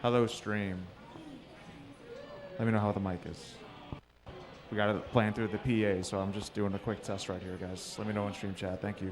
Hello, stream. Let me know how the mic is. We got it playing through the PA, so I'm just doing a quick test right here, guys. Let me know in stream chat. Thank you.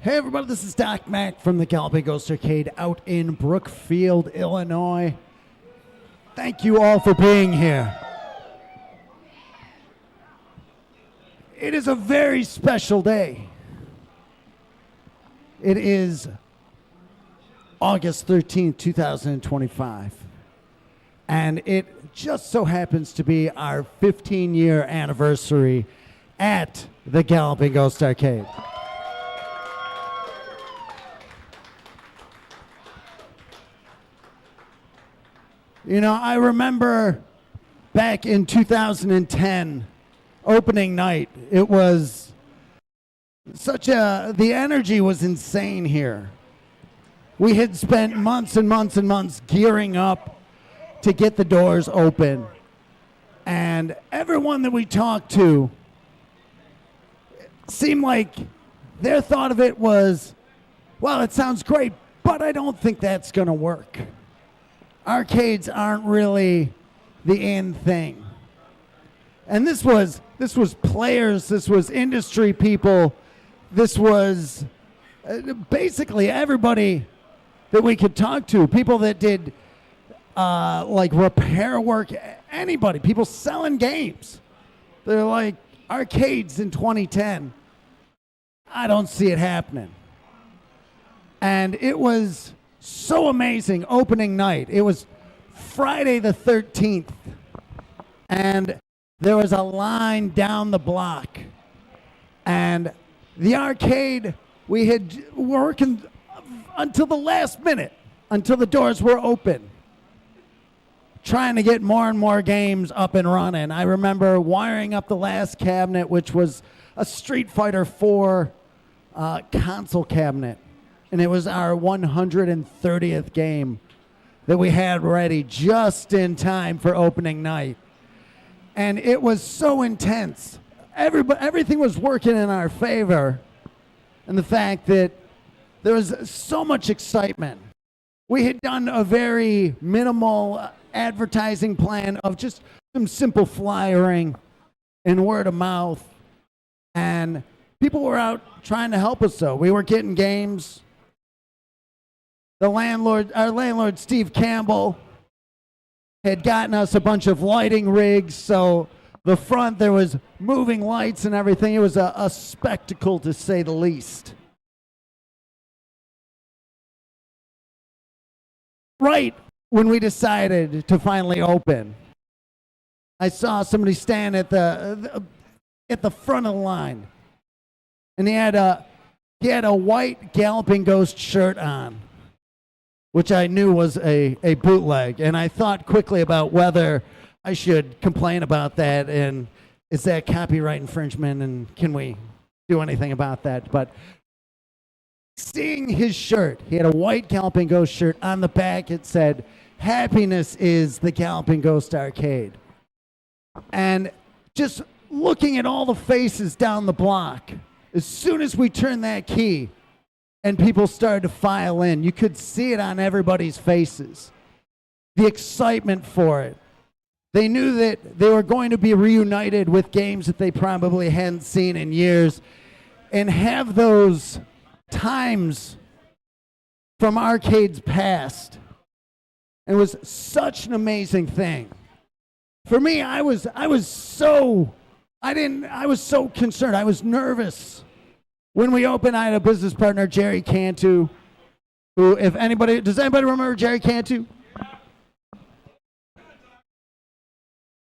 Hey everybody, this is Doc Mack from the Galloping Ghost Arcade out in Brookfield, Illinois. Thank you all for being here. It is a very special day. It is August 13th, 2025. And it just so happens to be our 15-year anniversary at the Galloping Ghost Arcade. You know, I remember back in 2010, opening night, it was the energy was insane here. We had spent months and months and months gearing up to get the doors open. And everyone that we talked to seemed like their thought of it was, well, it sounds great, but I don't think that's going to work. Arcades aren't really the end thing. And this was players, this was industry people, this was basically everybody that we could talk to, people that did like repair work, anybody, people selling games. They're like, arcades in 2010, I don't see it happening. And it was so amazing opening night. It was Friday the 13th, and there was a line down the block. And the arcade, we had working until the last minute, until the doors were open, trying to get more and more games up and running. I remember wiring up the last cabinet, which was a Street Fighter 4 console cabinet. And it was our 130th game that we had ready just in time for opening night. And it was so intense. Everything was working in our favor. And the fact that there was so much excitement. We had done a very minimal advertising plan of just some simple flyering and word of mouth. And people were out trying to help us, though. We were getting games. Our landlord, Steve Campbell, had gotten us a bunch of lighting rigs, so the front, there was moving lights and everything. It was a spectacle, to say the least. Right when we decided to finally open, I saw somebody stand at the front of the line, and he had a white Galloping Ghost shirt on, which I knew was a bootleg. And I thought quickly about whether I should complain about that, and is that copyright infringement, and can we do anything about that? But seeing his shirt, he had a white Galloping Ghost shirt. On the back it said, "Happiness is the Galloping Ghost Arcade." And just looking at all the faces down the block, as soon as we turned that key, and people started to file in, you could see it on everybody's faces. The excitement for it. They knew that they were going to be reunited with games that they probably hadn't seen in years, and have those times from arcades past. It was such an amazing thing. For me, I was so concerned. I was nervous. When we opened, I had a business partner, Jerry Cantu, who, does anybody remember Jerry Cantu?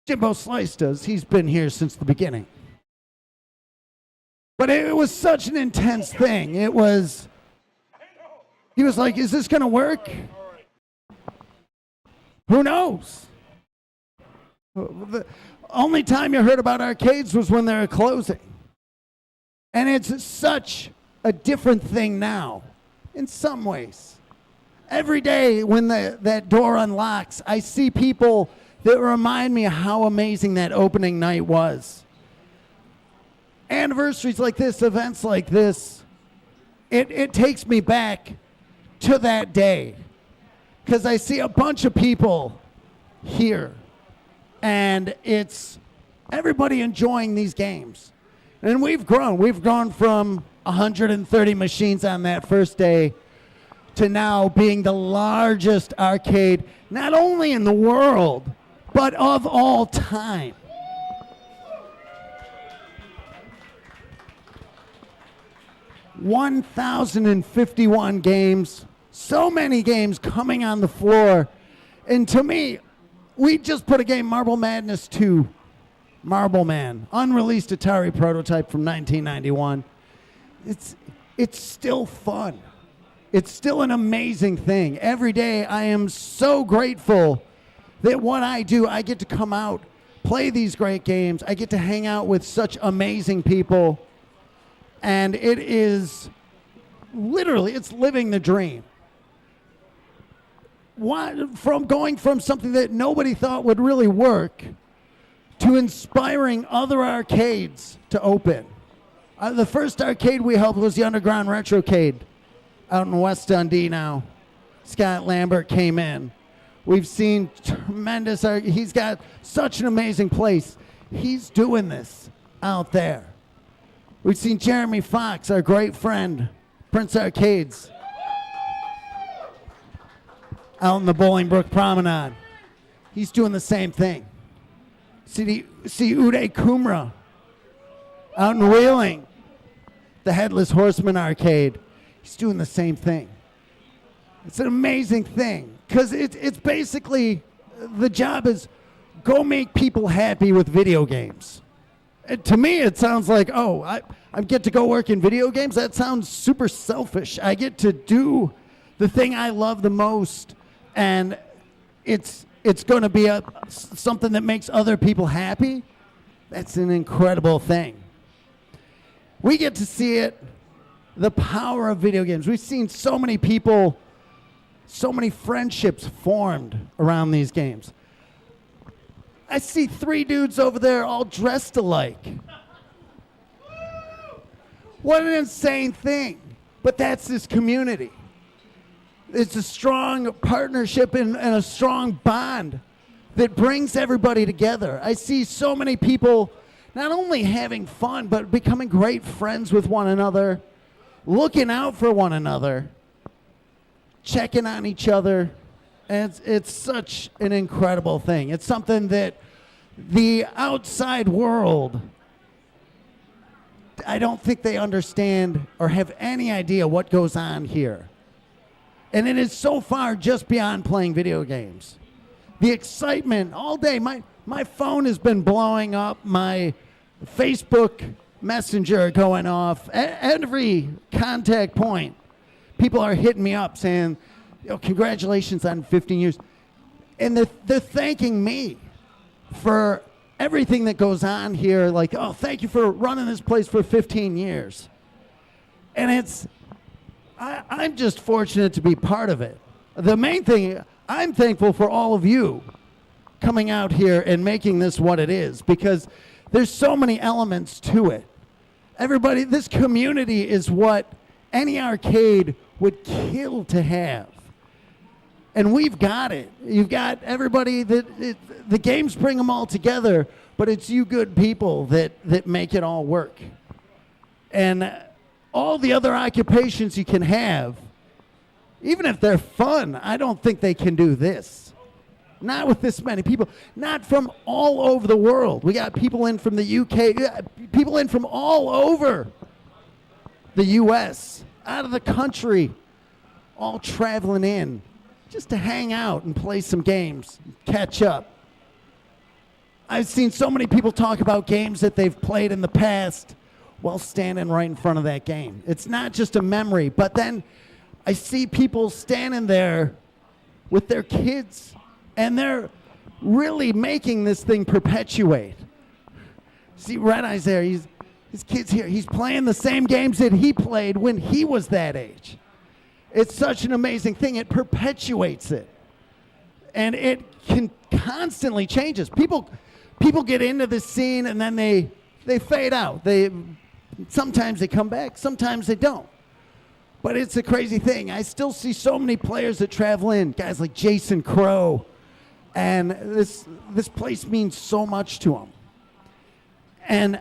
Jimbo Slice does. He's been here since the beginning. But it was such an intense thing. He was like, is this going to work? Who knows? The only time you heard about arcades was when they were closing. And it's such a different thing now, in some ways. Every day when that door unlocks, I see people that remind me of how amazing that opening night was. Anniversaries like this, events like this, it takes me back to that day. Because I see a bunch of people here, and it's everybody enjoying these games. And we've grown from 130 machines on that first day, to now being the largest arcade, not only in the world, but of all time. $1,051 games, so many games coming on the floor. And to me, we just put a game, Marble Madness 2, Marble Man, unreleased Atari prototype from 1991. It's still fun. It's still an amazing thing. Every day I am so grateful that what I do, I get to come out, play these great games. I get to hang out with such amazing people. And it is literally, it's living the dream. From going from something that nobody thought would really work to inspiring other arcades to open. The first arcade we helped was the Underground Retrocade out in West Dundee now. Scott Lambert came in. We've seen tremendous, he's got such an amazing place. He's doing this out there. We've seen Jeremy Fox, our great friend, Prince Arcades, out in the Bolingbrook Promenade. He's doing the same thing. See Uday Kumra out in Wheeling, the Headless Horseman Arcade. He's doing the same thing. It's an amazing thing because it's basically, the job is go make people happy with video games. And to me, it sounds like, oh, I get to go work in video games? That sounds super selfish. I get to do the thing I love the most, and it's going to be something that makes other people happy. That's an incredible thing. We get to see it, the power of video games. We've seen so many people, so many friendships formed around these games. I see 3 dudes over there all dressed alike. What an insane thing. But that's this community. It's a strong partnership and a strong bond that brings everybody together. I see so many people not only having fun, but becoming great friends with one another, looking out for one another, checking on each other. And it's such an incredible thing. It's something that the outside world, I don't think they understand or have any idea what goes on here. And it is so far just beyond playing video games. The excitement all day, my phone has been blowing up, my Facebook Messenger going off, at every contact point. People are hitting me up saying, congratulations on 15 years. And they're thanking me for everything that goes on here. Like, oh, thank you for running this place for 15 years. And I'm just fortunate to be part of it. The main thing, I'm thankful for all of you coming out here and making this what it is, because there's so many elements to it. Everybody, this community is what any arcade would kill to have. And we've got it. You've got everybody the games bring them all together, but it's you good people that make it all work. And all the other occupations you can have, even if they're fun, I don't think they can do this. Not with this many people. Not from all over the world. We got people in from the UK, people in from all over the US, out of the country, all traveling in just to hang out and play some games, catch up. I've seen so many people talk about games that they've played in the past while standing right in front of that game. It's not just a memory, but then I see people standing there with their kids, and they're really making this thing perpetuate. See, Red Eye's there. His kid's here. He's playing the same games that he played when he was that age. It's such an amazing thing. It perpetuates it. And it can constantly changes. People get into this scene and then they fade out. Sometimes they come back, sometimes they don't. But it's a crazy thing. I still see so many players that travel in, guys like Jason Crow, and this place means so much to them. And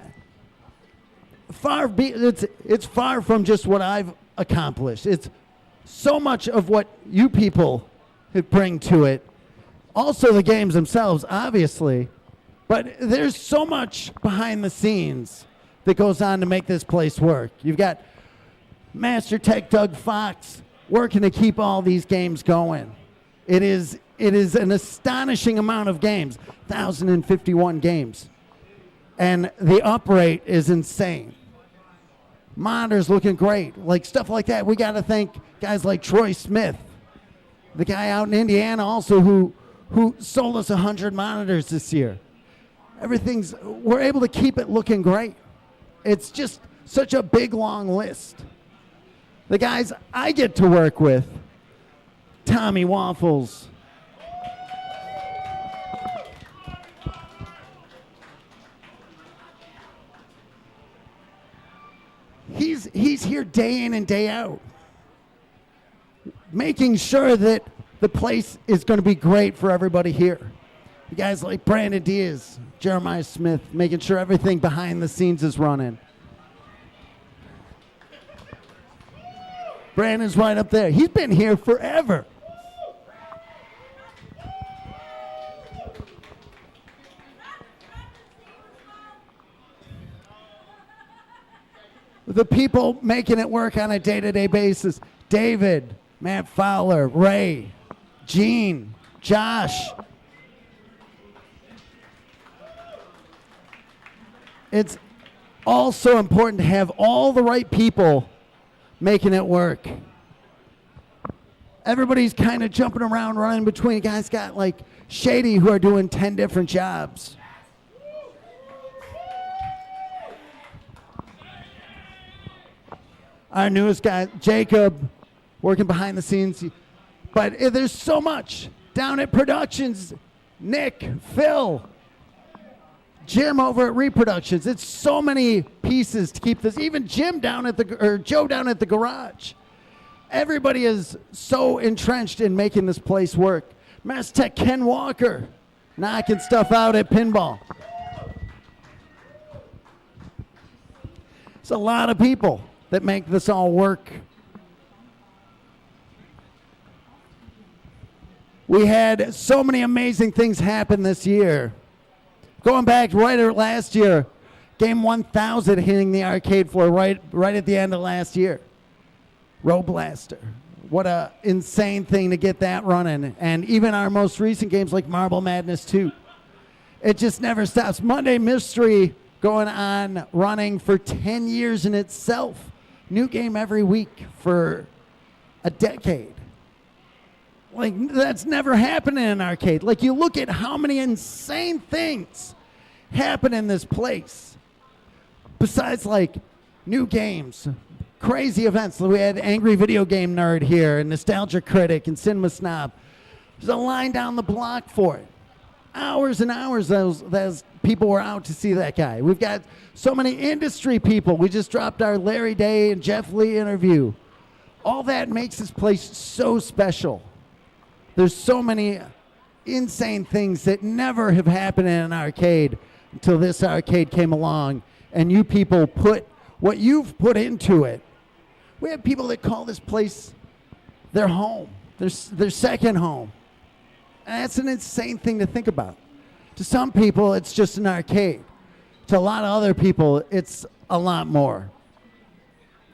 it's far from just what I've accomplished. It's so much of what you people bring to it. Also the games themselves, obviously. But there's so much behind the scenes that goes on to make this place work. You've got Master Tech Doug Fox working to keep all these games going. It is an astonishing amount of games, 1,051 games. And the uprate is insane. Monitors looking great, like stuff like that. We got to thank guys like Troy Smith, the guy out in Indiana also who sold us 100 monitors this year. We're able to keep it looking great. It's just such a big, long list. The guys I get to work with, Tommy Waffles, he's here day in and day out, making sure that the place is going to be great for everybody here. You guys like Brandon Diaz, Jeremiah Smith, making sure everything behind the scenes is running. Brandon's right up there. He's been here forever. The people making it work on a day-to-day basis. David, Matt Fowler, Ray, Gene, Josh. It's also important to have all the right people making it work. Everybody's kind of jumping around, running between. You guys got like Shady who are doing 10 different jobs. Our newest guy, Jacob, working behind the scenes. But there's so much down at Productions. Nick, Phil, Jim over at Reproductions. It's so many pieces to keep this. Even Joe down at the garage. Everybody is so entrenched in making this place work. Mass Tech Ken Walker, knocking stuff out at pinball. It's a lot of people that make this all work. We had so many amazing things happen this year. Going back right at last year, game 1,000 hitting the arcade floor right at the end of last year. Road Blaster. What a insane thing to get that running. And even our most recent games like Marble Madness 2. It just never stops. Monday Mystery going on, running for 10 years in itself. New game every week for a decade. Like, that's never happened in an arcade. Like, you look at how many insane things happen in this place. Besides, like, new games, crazy events. We had Angry Video Game Nerd here, and Nostalgia Critic, and Cinema Snob. There's a line down the block for it. Hours and hours those people were out to see that guy. We've got so many industry people. We just dropped our Larry Day and Jeff Lee interview. All that makes this place so special. There's so many insane things that never have happened in an arcade until this arcade came along, and you people put what you've put into it. We have people that call this place their home, their second home. And that's an insane thing to think about. To some people, it's just an arcade. To a lot of other people, it's a lot more.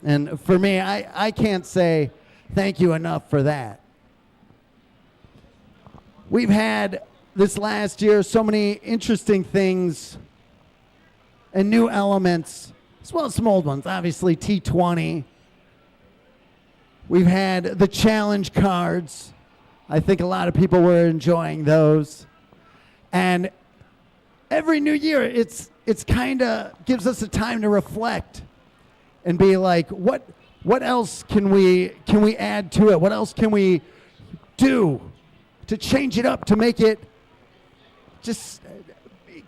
And for me, I can't say thank you enough for that. We've had this last year so many interesting things and new elements, as well as some old ones. Obviously, T20. We've had the challenge cards. I think a lot of people were enjoying those. And every new year, it's kind of gives us a time to reflect and be like, what else can we add to it? What else can we do to change it up, to make it just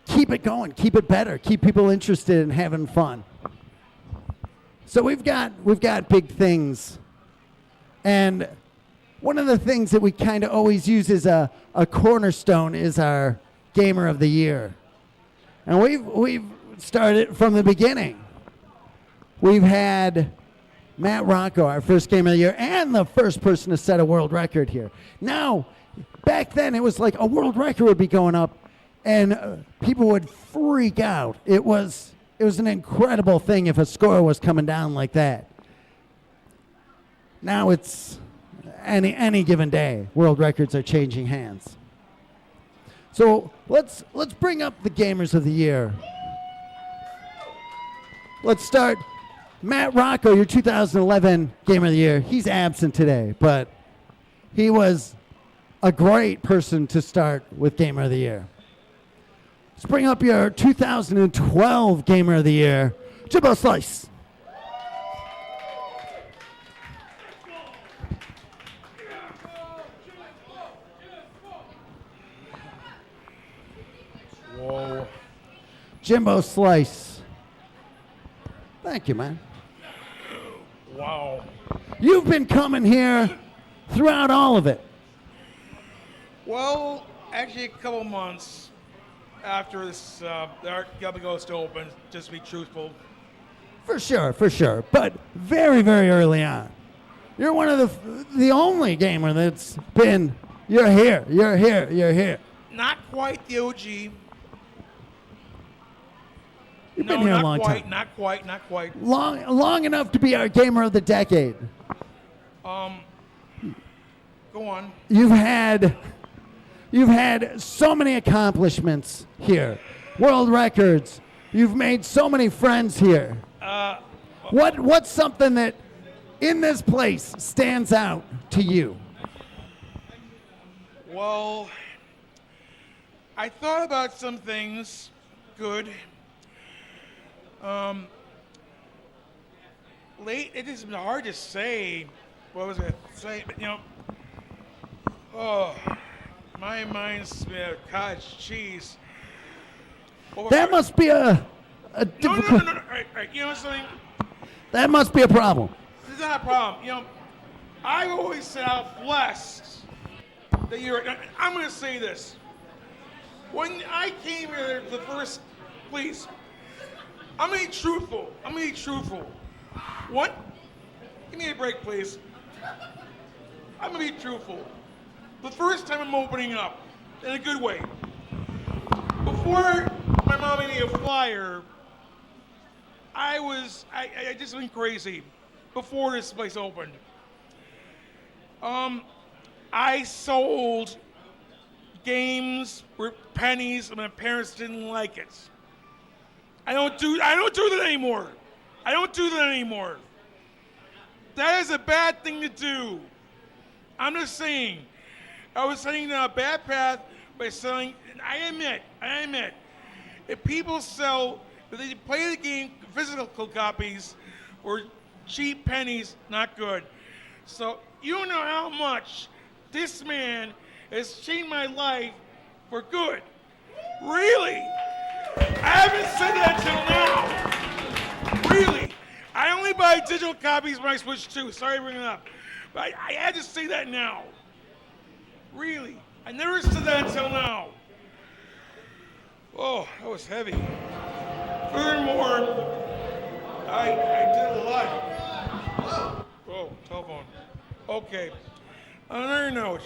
keep it going, keep it better, keep people interested in having fun. So we've got big things. And one of the things that we kind of always use as a cornerstone is our Gamer of the Year. And we've started from the beginning. we've had Matt Rocco, our first game of the year, and the first person to set a world record here. Now, back then, it was like a world record would be going up, and people would freak out. It was an incredible thing if a score was coming down like that. Now it's any given day, world records are changing hands. So let's bring up the gamers of the year. Let's start. Matt Rocco, your 2011 Gamer of the Year. He's absent today, but he was a great person to start with Gamer of the Year. Let's bring up your 2012 Gamer of the Year, Jimbo Slice. Whoa. Jimbo Slice. Thank you, man. Wow. You've been coming here throughout all of it. Well, actually, a couple months after this, the Art Galloping goes to open, just to be truthful. For sure. But very, very early on. You're one of the only gamer that's been, you're here. Not quite the OG. You've been here a long time. Not quite. Long enough to be our gamer of the decade. Go on. You've had so many accomplishments here. World records. You've made so many friends here. What's something that in this place stands out to you? Well, I thought about some things good. It is hard to say. What was I going to say? But, my mind's cottage cheese. That must be a difficult. No. All right. You know something? That must be a problem. This is not a problem. I've always said how blessed that you're. I'm going to say this. When I came here, the first, please. I'm going to be truthful. What? Give me a break, please. I'm going to be truthful. The first time I'm opening up, in a good way. Before my mom made me a flyer, I just went crazy before this place opened. I sold games for pennies and my parents didn't like it. I don't do that anymore. That is a bad thing to do. I'm just saying. I was heading down a bad path by selling, and I admit, if people if they play the game, physical copies, or cheap pennies, not good. So you don't know how much this man has changed my life for good. Really? I haven't said that till now. Really. I only buy digital copies when I switch to. Sorry to bring it up. But I had to say that now. Really. I never said that until now. Oh, that was heavy. Furthermore, I did a lot. Oh, telephone. Okay. On another note,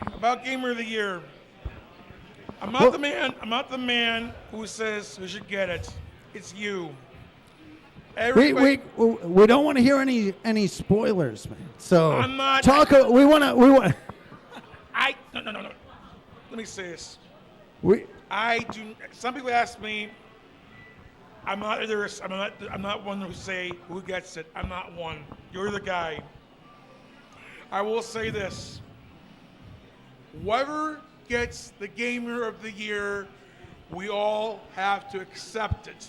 about Gamer of the Year. I'm not the man who says who should get it. It's you. We don't want to hear any spoilers, man. So I'm not. We want. No. Let me say this. Some people ask me. I'm not one who say who gets it. I'm not one. You're the guy. I will say this. Whoever gets the Gamer of the Year, we all have to accept it.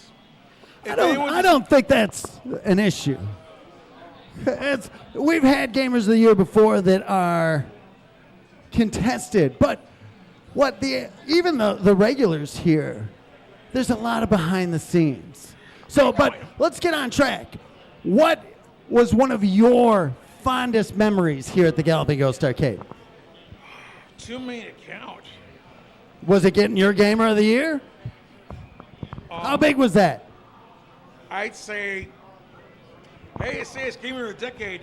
I don't think that's an issue. We've had Gamers of the Year before that are contested, but even the regulars here, there's a lot of behind the scenes. But let's get on track. What was one of your fondest memories here at the Galloping Ghost Arcade? Too many to count. Was it getting your Gamer of the Year? How big was that? I'd say, hey, it's Gamer of the Decade.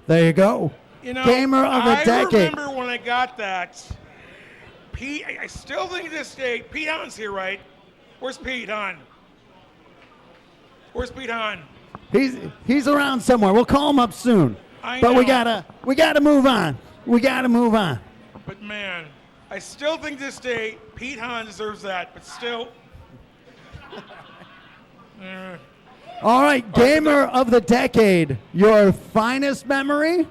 There you go. You know, Gamer of the Decade. I remember when I got that. Pete, I still think to this day, Pete Hahn's here, right? Where's Pete Hahn? Where's Pete Hahn? He's around somewhere. We'll call him up soon. But we gotta move on. We gotta move on. But man, I still think to this day, Pete Hahn deserves that. But still. All right, Gamer of the Decade. Your finest memory,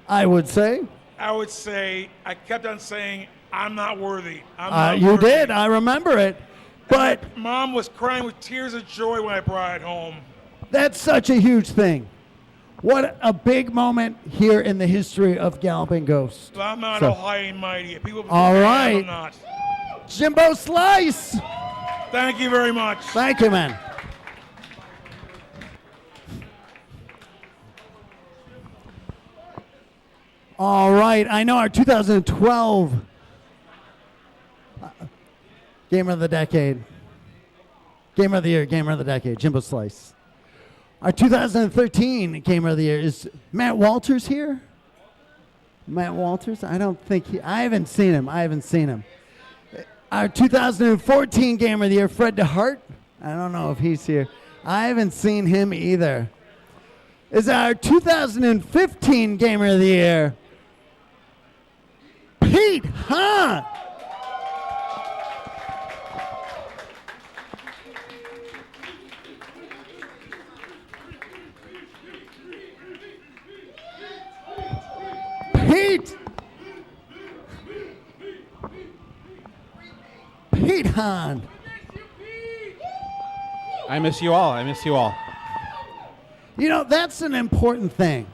I would say. I kept on saying, I'm not worthy. I'm not you worthy. did. I remember it. But my mom was crying with tears of joy when I brought it home. that's such a huge thing. What a big moment here in the history of Galloping Ghost. But I'm not all high and mighty. People all right. I'm not. Jimbo Slice. Thank you very much. Thank you, man. All right. I know our 2012 Gamer of the Decade. Gamer of the Year, Gamer of the Decade, Jimbo Slice. Our 2013 Gamer of the Year is Matt Walters here? Matt Walters? I haven't seen him. Our 2014 Gamer of the Year, Fred DeHart. I don't know if he's here. I haven't seen him either. Is our 2015 Gamer of the Year, Pete Hahn. Pete Hahn. I miss you all. You know, that's an important thing.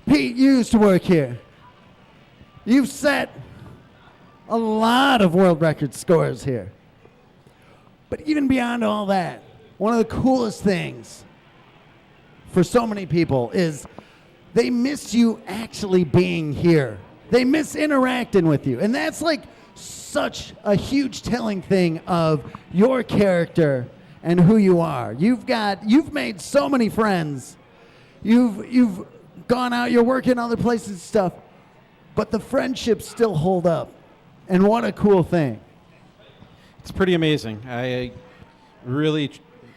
Pete, you used to work here. You've set a lot of world record scores here. But even beyond all that, one of the coolest things for so many people is they miss you actually being here. They miss interacting with you. And that's like such a huge telling thing of your character and who you are. You've made so many friends. You've gone out, you're working other places and stuff, but the friendships still hold up. And what a cool thing. It's pretty amazing. I really,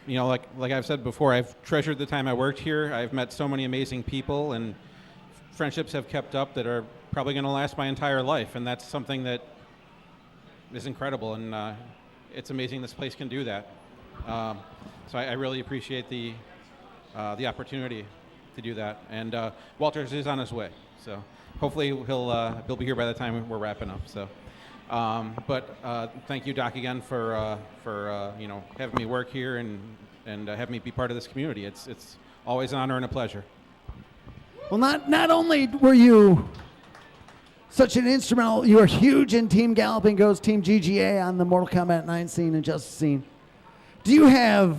like I've said before, I've treasured the time I worked here. I've met so many amazing people, and friendships have kept up that are probably going to last my entire life, and that's something that is incredible, and it's amazing this place can do that. So I really appreciate the opportunity to do that, and Walters is on his way, so hopefully he'll be here by the time we're wrapping up. So, but thank you, Doc, again for having me work here and having me be part of this community. It's always an honor and a pleasure. Well, not only were you such an instrumental, you were huge in Team Galloping Ghost, Team GGA on the Mortal Kombat 9 scene and Justice scene. Do you have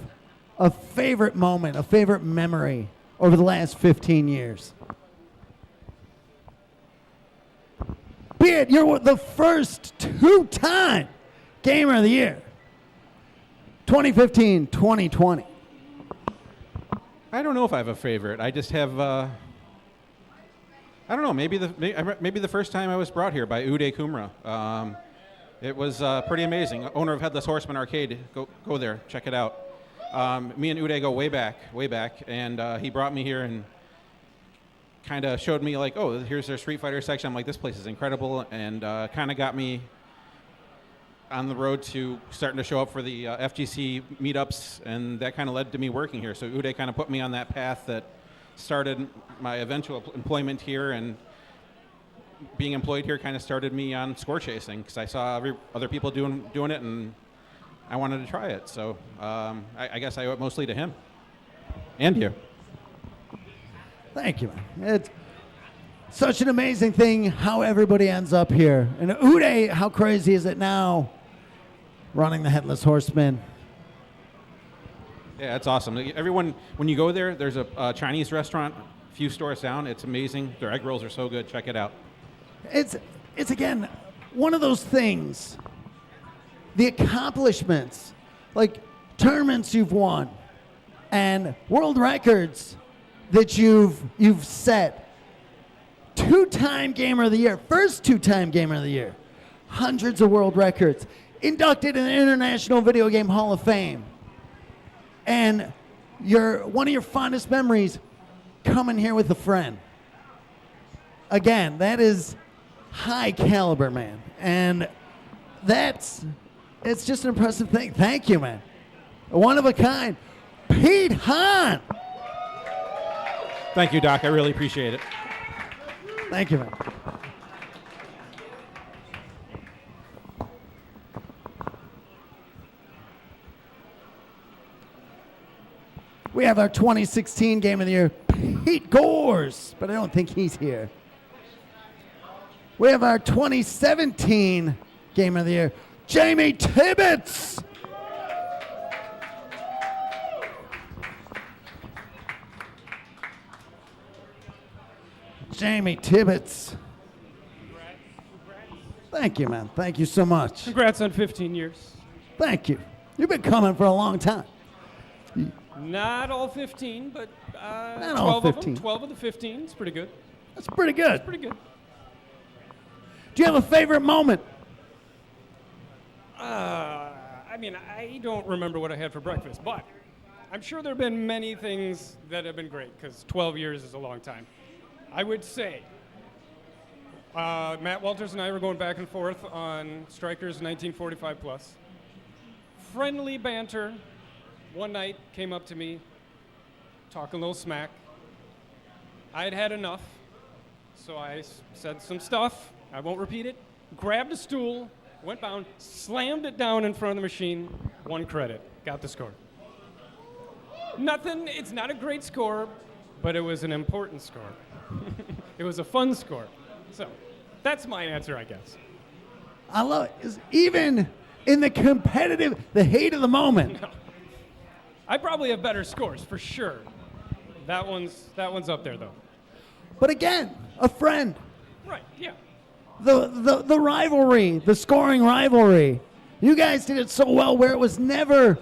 a favorite moment, a favorite memory over the last 15 years? Be it you're the first two-time Gamer of the Year, 2015, 2020. I don't know if I have a favorite. I just have. I don't know. Maybe the first time I was brought here by Uday Kumra. It was pretty amazing. Owner of Headless Horseman Arcade. Go there. Check it out. Me and Uday go way back, and he brought me here and kind of showed me like, oh, here's their Street Fighter section. I'm like, this place is incredible, and kind of got me on the road to starting to show up for the FGC meetups, and that kind of led to me working here. So Uday kind of put me on that path that started my eventual employment here, and being employed here kind of started me on score chasing because I saw other people doing it, and I wanted to try it. So I guess I owe it mostly to him and you. Thank you, man. It's such an amazing thing how everybody ends up here. And Uday, how crazy is it now running the Headless Horseman? Yeah, it's awesome. Everyone, when you go there, there's a Chinese restaurant a few stores down. It's amazing. Their egg rolls are so good. Check it out. It's again, one of those things, the accomplishments, like tournaments you've won, and world records that you've set. 2-time Gamer of the Year, first 2-time Gamer of the Year, hundreds of world records, inducted in the International Video Game Hall of Fame, and one of your fondest memories coming here with a friend. Again, that is high caliber, man, and it's just an impressive thing. Thank you, man. One of a kind, Pete Hahn. Thank you, Doc. I really appreciate it. Thank you, man. We have our 2016 Game of the Year, Pete Gores, but I don't think he's here. We have our 2017 Game of the Year, Jamie Tibbetts. Jamie Tibbetts. Thank you, man. Thank you so much. Congrats on 15 years. Thank you. You've been coming for a long time. Not all 15, but Not 12 all of them. 15. 12 of the 15. It's pretty good. That's pretty good. Pretty good. Do you have a favorite moment? I mean, I don't remember what I had for breakfast, but I'm sure there have been many things that have been great because 12 years is a long time. I would say Matt Walters and I were going back and forth on Strikers 1945 plus. Friendly banter. One night came up to me, talking a little smack. I had had enough, so I said some stuff. I won't repeat it. Grabbed a stool, went down, slammed it down in front of the machine. 1 credit. Got the score. Nothing. It's not a great score, but it was an important score. It was a fun score. So that's my answer, I guess. I love it. 'Cause even in the competitive, the hate of the moment. I probably have better scores for sure. That one's up there though. But again, a friend. Right? Yeah. The rivalry, the scoring rivalry. You guys did it so well where it was never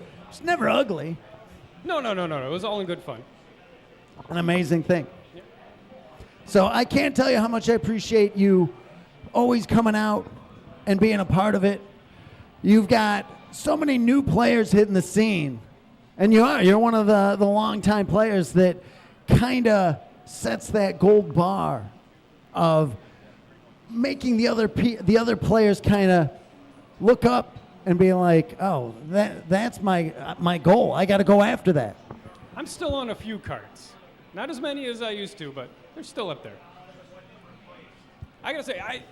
ugly. No. It was all in good fun. An amazing thing. So I can't tell you how much I appreciate you always coming out and being a part of it. You've got so many new players hitting the scene. And you're one of the longtime players that kind of sets that gold bar of making the other players kind of look up and be like, oh, that's my goal. I got to go after that. I'm still on a few cards. Not as many as I used to, but they're still up there. I gotta say,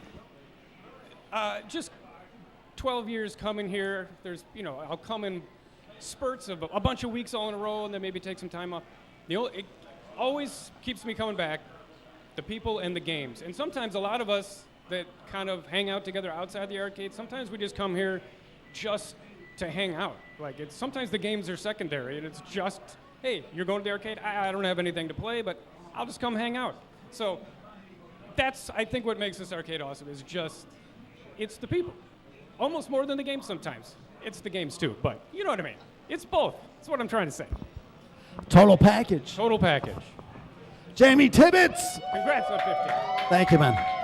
just 12 years coming here. I'll come in spurts of a bunch of weeks all in a row, and then maybe take some time off. It always keeps me coming back. The people and the games, and sometimes a lot of us that kind of hang out together outside the arcade. Sometimes we just come here just to hang out. Sometimes the games are secondary, and it's just, hey, you're going to the arcade? I don't have anything to play, but I'll just come hang out. So that's, I think, what makes this arcade awesome is just, it's the people. Almost more than the games sometimes. It's the games too, but you know what I mean. It's both. That's what I'm trying to say. Total package. Total package. Jamie Tibbetts. Congrats on 15. Thank you, man.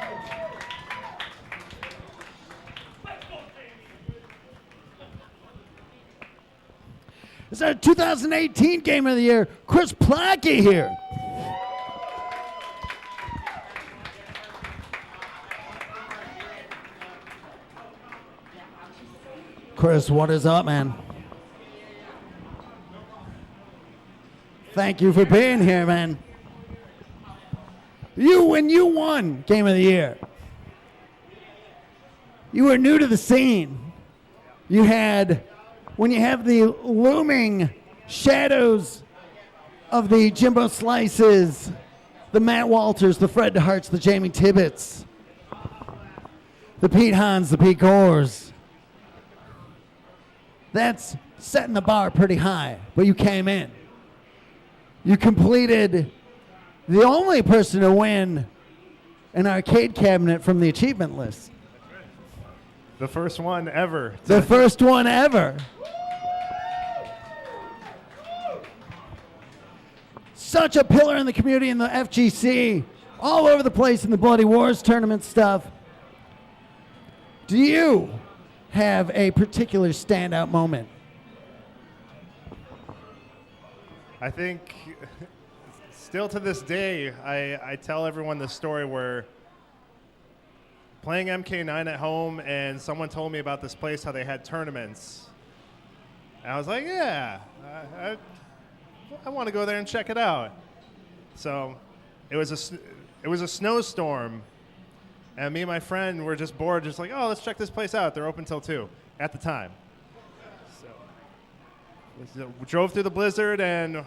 It's our 2018 Game of the Year, Chris Plackey here. Chris, what is up, man? Thank you for being here, man. When you won Game of the Year, you were new to the scene. When you have the looming shadows of the Jimbo Slices, the Matt Walters, the Fred DeHarts, the Jamie Tibbetts, the Pete Hans, the Pete Gores. That's setting the bar pretty high, but you came in. You completed the only person to win an arcade cabinet from the achievement list. The first one ever. The first one ever. such a pillar in the community in the FGC, all over the place in the Bloody Wars tournament stuff. Do you have a particular standout moment? I think still to this day, I tell everyone this story where playing MK9 at home and someone told me about this place, how they had tournaments. And I was like, yeah, I want to go there and check it out. So it was a snowstorm, and me and my friend were just bored, just like, oh, let's check this place out. They're open till 2 at the time. So we drove through the blizzard, and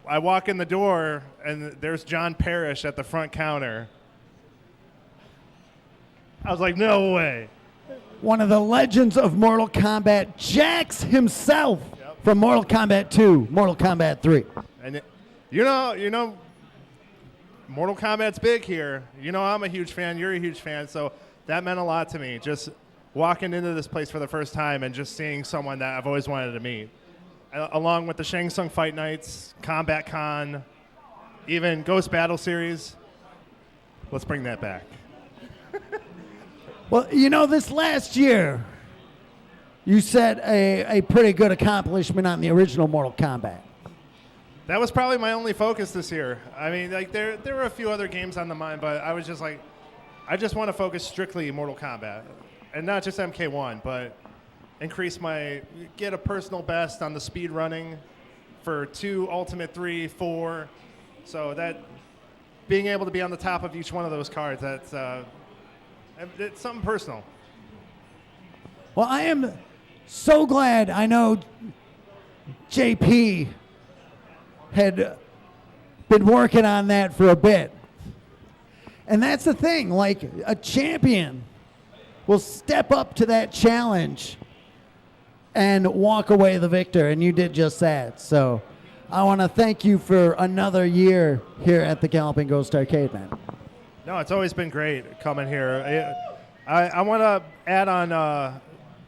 I walk in the door, and there's John Parrish at the front counter. I was like, no way. One of the legends of Mortal Kombat, Jax himself, from Mortal Kombat 2, Mortal Kombat 3. And you know, Mortal Kombat's big here. You know, I'm a huge fan. You're a huge fan. So that meant a lot to me. Just walking into this place for the first time and just seeing someone that I've always wanted to meet. Along with the Shang Tsung Fight Nights, Combat Con, even Ghost Battle Series. Let's bring that back. Well, you know, this last year, you set a pretty good accomplishment on the original Mortal Kombat. That was probably my only focus this year. I mean, like there were a few other games on the mind, but I was just like, I just want to focus strictly Mortal Kombat, and not just MK1, but get a personal best on the speed running for 2, Ultimate 3, 4. So that being able to be on the top of each one of those cards, it's something personal. Well, I am so glad. I know JP had been working on that for a bit. And that's the thing, like a champion will step up to that challenge and walk away the victor, and you did just that. So I want to thank you for another year here at the Galloping Ghost Arcade, man. No, it's always been great coming here. I want to add on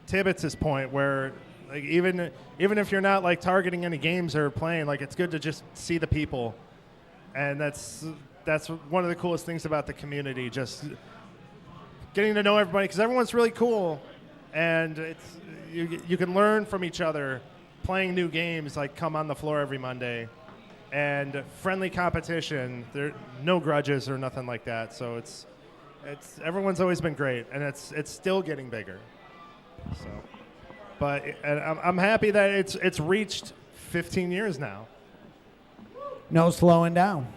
Tibbetts' point where like even if you're not like targeting any games or playing, like it's good to just see the people, and that's one of the coolest things about the community, just getting to know everybody, because everyone's really cool, and you can learn from each other playing new games, like come on the floor every Monday, and friendly competition. There no grudges or nothing like that. So it's everyone's always been great, and it's still getting bigger. So, but and I'm happy that it's reached 15 years now. No slowing down.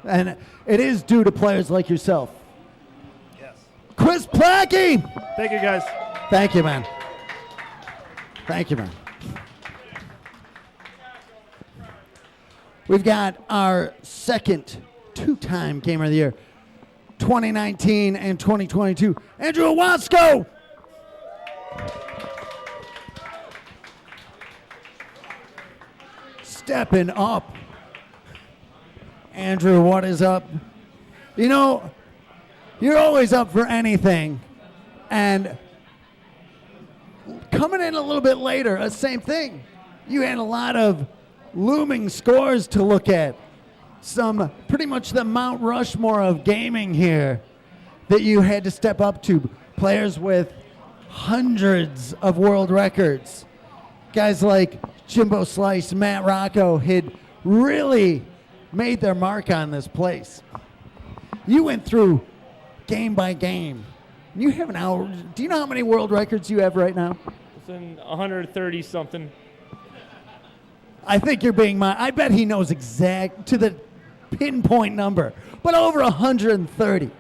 And it is due to players like yourself. Yes. Chris Plackey! Thank you, guys. Thank you, man. Thank you, man. We've got our second two-time Gamer of the Year, 2019 and 2022, Andrew Wasco. Stepping up. Andrew, what is up? You know, you're always up for anything. And coming in a little bit later, same thing. You had a lot of looming scores to look at. Some pretty much the Mount Rushmore of gaming here that you had to step up to. Players with hundreds of world records. Guys like Jimbo Slice, Matt Rocco had really made their mark on this place. You went through game by game. You have an hour. Do you know how many world records you have right now? It's in 130 something. I think you're being I bet he knows exact to the pinpoint number, but over 130.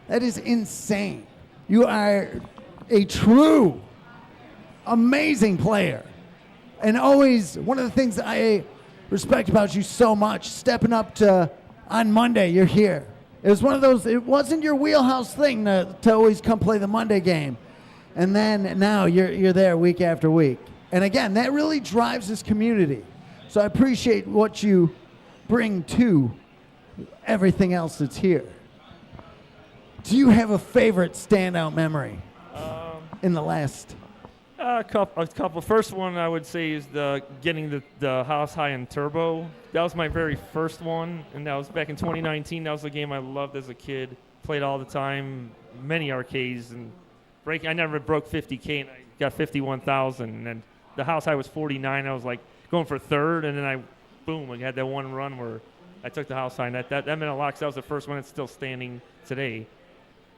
That is insane. You are a true, amazing player. And always, one of the things that I respect about you so much, stepping up to, on Monday, you're here. It was one of those, it wasn't your wheelhouse thing to always come play the Monday game. And then now you're there week after week. And again, that really drives this community. So I appreciate what you bring to everything else that's here. Do you have a favorite standout memory in the last? A couple. First one I would say is getting the House High and Turbo. That was my very first one, and that was back in 2019. That was the game I loved as a kid. Played all the time, many arcades, and I never broke 50K, and I got 51,000. And the House High was 49. I was like going for third, and then I had that one run where I took the House High, and that meant a lot because that was the first one that's still standing today.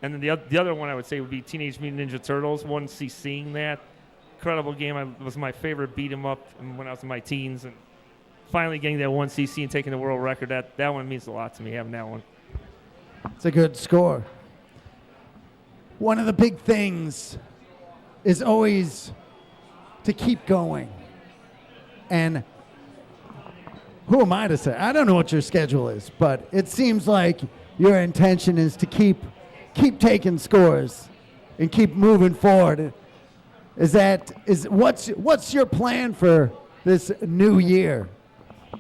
And then the other one I would say would be Teenage Mutant Ninja Turtles. 1cc that. Incredible game. It was my favorite beat 'em up when I was in my teens, and finally getting that 1cc and taking the world record, that one means a lot to me, having that one. It's a good score. One of the big things is always to keep going. And who am I to say? I don't know what your schedule is, but it seems like your intention is to keep taking scores and keep moving forward. What's your plan for this new year?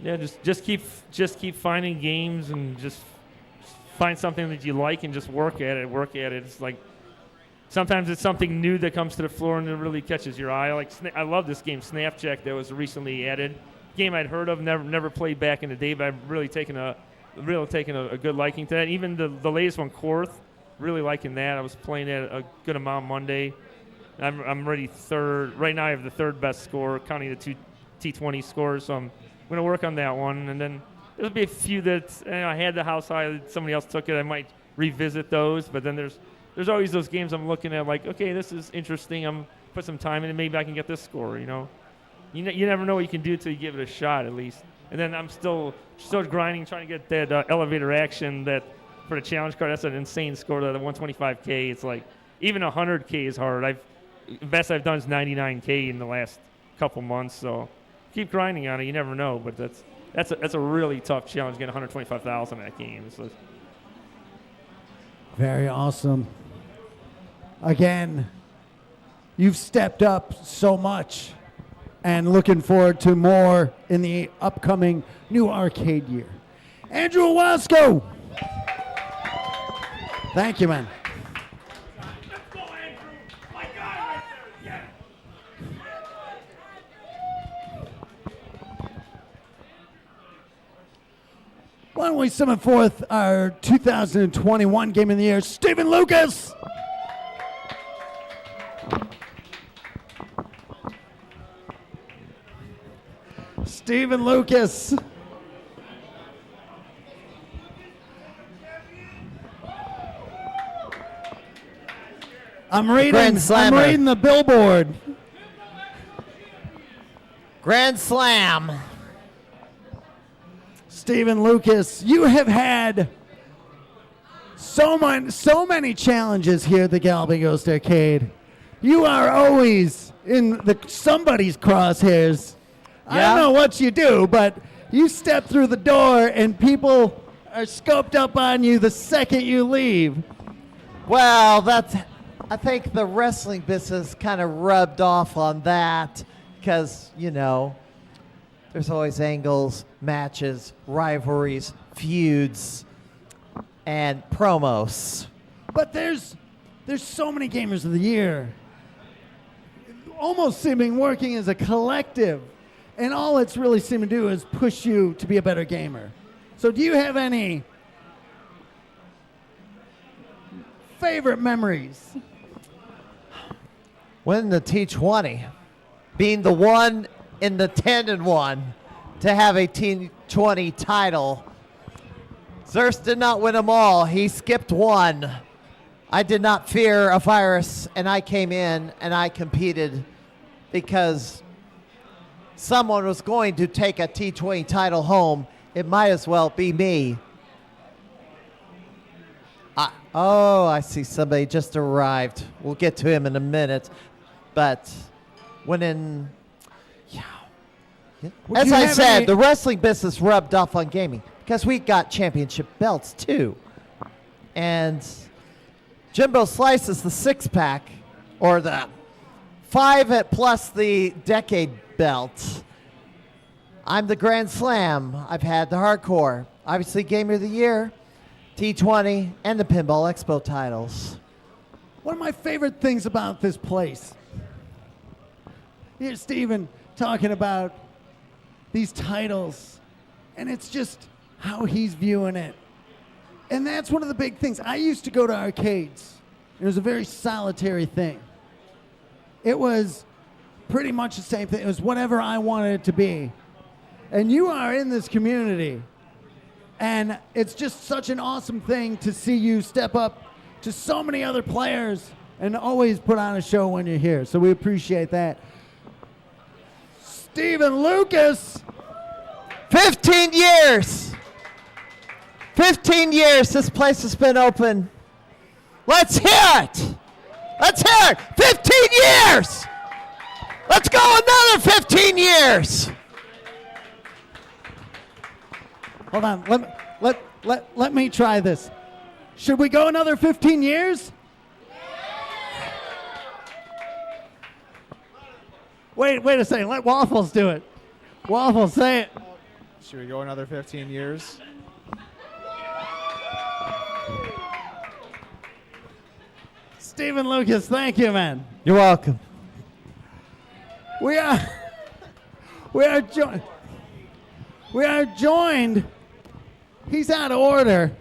Yeah, just keep finding games and just find something that you like and just work at it. It's like sometimes it's something new that comes to the floor and it really catches your eye. I love this game, Snapjack, that was recently added. Game I'd heard of, never played back in the day, but I've really taken a good liking to that. Even the latest one, Korth, really liking that. I was playing that a good amount Monday. I'm already third. Right now I have the third best score, counting the two T20 scores, so I'm going to work on that one. And then there'll be a few that I had the House High, somebody else took it. I might revisit those, but then there's always those games I'm looking at like, okay, this is interesting. I'm put some time in it. Maybe I can get this score, You never know what you can do until you give it a shot, at least. And then I'm still grinding, trying to get that elevator action that for the challenge card. That's an insane score, the 125K. It's like even 100K is hard. The best I've done is 99K in the last couple months. So keep grinding on it. You never know, but that's a really tough challenge, getting 125,000 in that game. So. Very awesome. Again, you've stepped up so much. And looking forward to more in the upcoming new arcade year. Andrew Owasco. Thank you, man. Let's go, Andrew. My guy right there. Yeah. Why don't we summon forth our 2021 Game of the Year, Stephen Lucas. Stephen Lucas. I'm reading the billboard. Grand Slam. Stephen Lucas, you have had so many challenges here at the Galloping Ghost Arcade. You are always in somebody's crosshairs. I don't know what you do, but you step through the door and people are scoped up on you the second you leave. Well, I think the wrestling business kind of rubbed off on that because, there's always angles, matches, rivalries, feuds, and promos. But there's so many Gamers of the Year, almost seeming working as a collective. And all it's really seemed to do is push you to be a better gamer. So do you have any favorite memories? Winning the T20, being the one in the 10-1 to have a T20 title. Zeus did not win them all. He skipped one. I did not fear a virus, and I came in and I competed because someone was going to take a T20 title home. It might as well be me. I see somebody just arrived. We'll get to him in a minute. But as I said, the wrestling business rubbed off on gaming because we got championship belts too. And Jimbo Slice is the 6-pack, or the 5 plus the decade belt. I'm the Grand Slam. I've had the Hardcore. Obviously, Gamer of the Year, T20, and the Pinball Expo titles. One of my favorite things about this place hear Steven talking about these titles, and it's just how he's viewing it. And that's one of the big things. I used to go to arcades. It was a very solitary thing. It was pretty much the same thing. It was whatever I wanted it to be. And you are in this community. And it's just such an awesome thing to see you step up to so many other players and always put on a show when you're here. So we appreciate that. Stephen Lucas. 15 years. 15 years this place has been open. Let's hear it. Let's hear it. 15 years. Let's go another 15 years. Hold on. Let me try this. Should we go another 15 years? Wait a second. Let Waffles do it. Waffles, say it. Should we go another 15 years? Stephen Lucas, thank you, man. You're welcome. We are joined. He's out of order,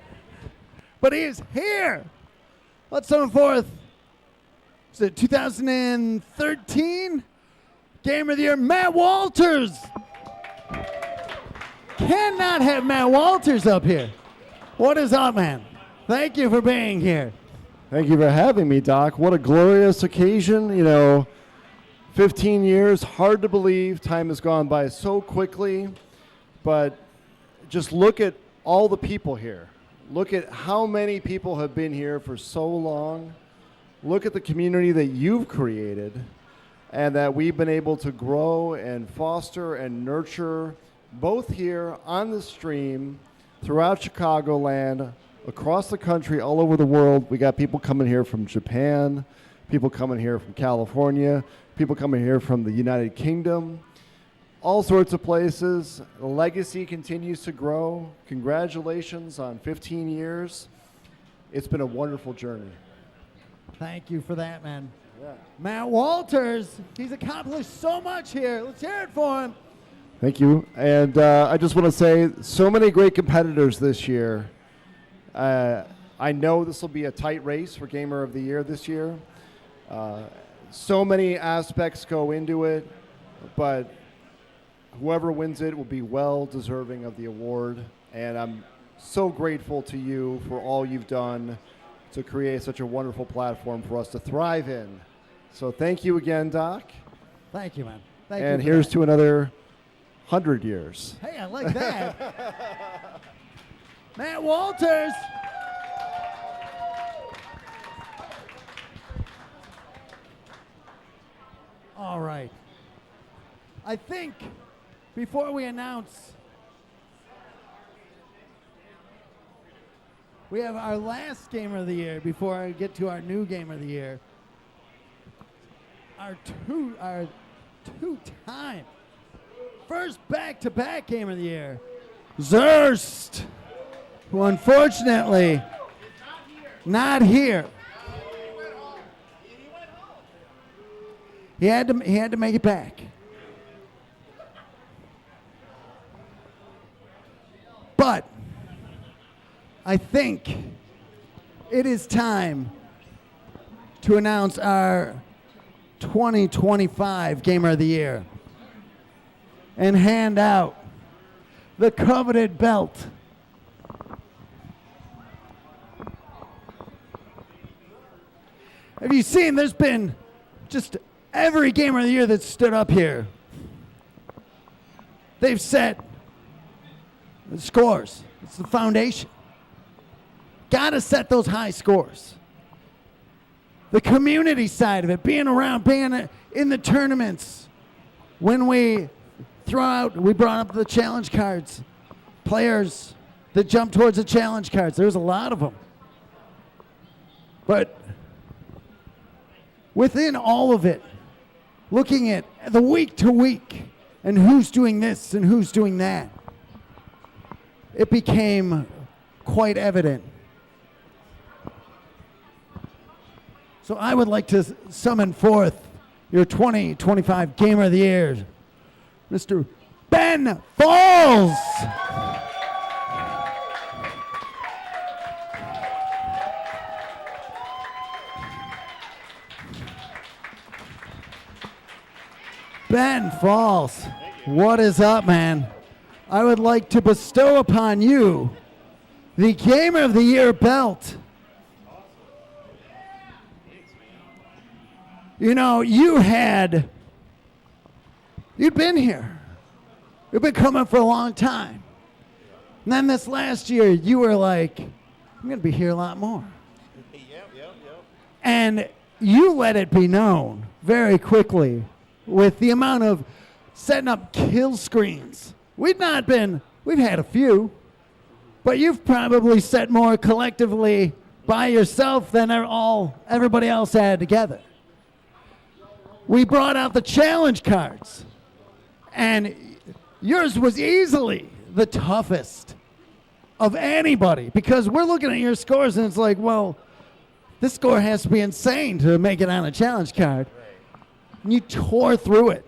but he is here. Let's summon forth. Is it 2013 Gamer of the Year, Matt Walters? Cannot have Matt Walters up here. What is up, man? Thank you for being here. Thank you for having me, Doc. What a glorious occasion. 15 years, hard to believe. Time has gone by so quickly. But just look at all the people here. Look at how many people have been here for so long. Look at the community that you've created and that we've been able to grow and foster and nurture both here on the stream, throughout Chicagoland, across the country, all over the world. We got people coming here from Japan, people coming here from California, people coming here from the United Kingdom, all sorts of places. The legacy continues to grow. Congratulations on 15 years. It's been a wonderful journey. Thank you for that, man. Yeah. Matt Walters, he's accomplished so much here. Let's hear it for him. Thank you. And I just want to say, so many great competitors this year. I know this will be a tight race for Gamer of the Year this year. So many aspects go into it, but whoever wins it will be well deserving of the award. And I'm so grateful to you for all you've done to create such a wonderful platform for us to thrive in. So thank you again, Doc. Thank you, man. Thank you. And here's to another 100 years. Hey, I like that. Matt Walters. All right. I think before we announce, we have our last Gamer of the Year before I get to our new Gamer of the Year. Our two-time first back-to-back Gamer of the Year, Zurst, who unfortunately not here. He had to make it back. But I think it is time to announce our 2025 Gamer of the Year and hand out the coveted belt. Have you seen, there's been just every Gamer of the Year that stood up here. They've set the scores. It's the foundation. Gotta set those high scores. The community side of it, being around, being in the tournaments. When we we brought up the challenge cards. Players that jump towards the challenge cards. There's a lot of them. But within all of it, looking at the week to week and who's doing this and who's doing that, it became quite evident. So I would like to summon forth your 2025 Gamer of the Year, Mr. Ben Falls. Ben Falls, what is up, man? I would like to bestow upon you the Gamer of the Year belt. You know, you'd been here. You've been coming for a long time. And then this last year, you were like, I'm going to be here a lot more. Yep. And you let it be known very quickly with the amount of setting up kill screens. We've had a few, but you've probably set more collectively by yourself than everybody else had together. We brought out the challenge cards, and yours was easily the toughest of anybody, because we're looking at your scores and it's like, well, this score has to be insane to make it on a challenge card. And you tore through it.